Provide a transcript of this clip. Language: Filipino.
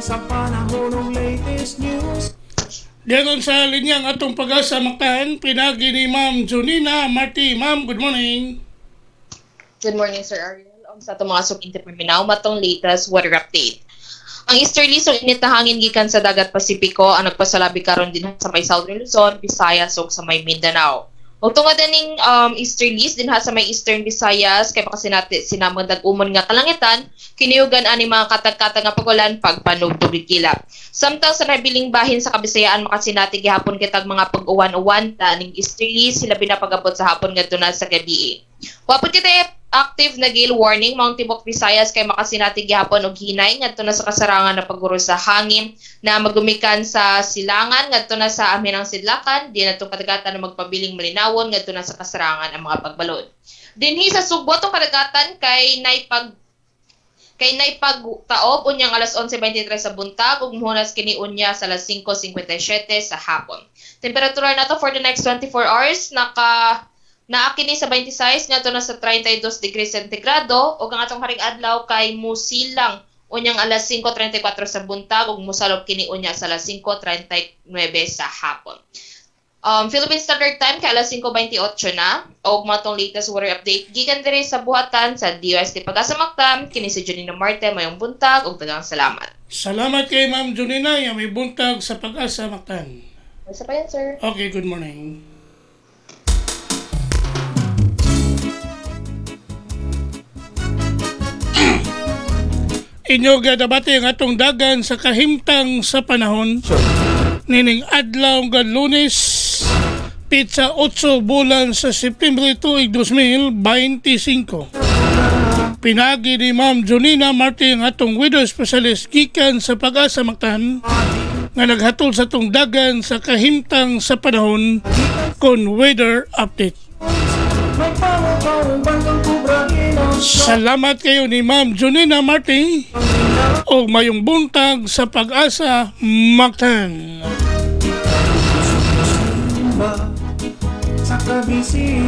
sa panahon ng latest news. Diyan sa linyang atong pag-asa Mactan, pinagi ni Ma'am Junina Marti. Ma'am, good morning. Good morning, Sir Ariel. Sa itong mga sukinti paminaw, matong latest weather update. Ang easterly so init na hangin gikan sa dagat Pasipiko ang nagpasalabi karon din sa may Southern Luzon, Visayas ug sa may Mindanao. Ug tungod ning easterlies din sa may Eastern Visayas kay makasinati sinamang dag-umon nga kalangitan kiniugan ani mga katag-katag nga pagulan pagpanugtog kilap. Samtang sa nabiling bahin sa Kabisayaan makasinati gihapon kitag mga pag-uwan-uwan ta ning easterlies sila binapagabot sa hapon ngadto na sa gabi. Wapod kita active na gale warning Mount Tibok Visayas kay makasinati gihapon og hinay ngadto na sa kasarangan na pagguro sa hangin na magumikan sa silangan ngadto na sa amin ang sidlakan di na itong kadagatan na magpabiling malinawon ngadto na sa kasarangan ang mga pagbalod. Dinhi sa Sugbo tong kadagatan kay naipagtaob unyang alas 11:23 sa buntag ug muhunas kini unya sa alas 5:57 sa hapon. Temperatura nato for the next 24 hours naakini sa 26 ngadto na sa 32 degrees centigrado ug ang atong haring adlaw kay musilang unyang alas 5:34 sa buntag ug mosalop kini unya sa alas 5:39 sa hapon. Philippine Standard Time kay alas 5:28 na ug matong latest weather update gikan diri sa buhatan sa DOST Pag-asa Mactan kini si Junina Marte mayong buntag ug daghang salamat. Salamat kay Ma'am Junina yang may buntag sa Pag-asa Mactan. Isa pa yan, sir. Okay, good morning. Inyo gadabati ang atong dagan sa kahimtang sa panahon. Nining adlaw nga Lunes, pizza 8 bulan sa September 2, 2025. Pinagi ni Ma'am Junina Marti ang atong weather specialist gikan sa Pag-asa Mactan nga naghatol sa atong dagan sa kahimtang sa panahon kon weather update. Salamat kayo ni Ma'am Junina Marti o mayong buntag sa Pag-asa Mactan. Sa kabisi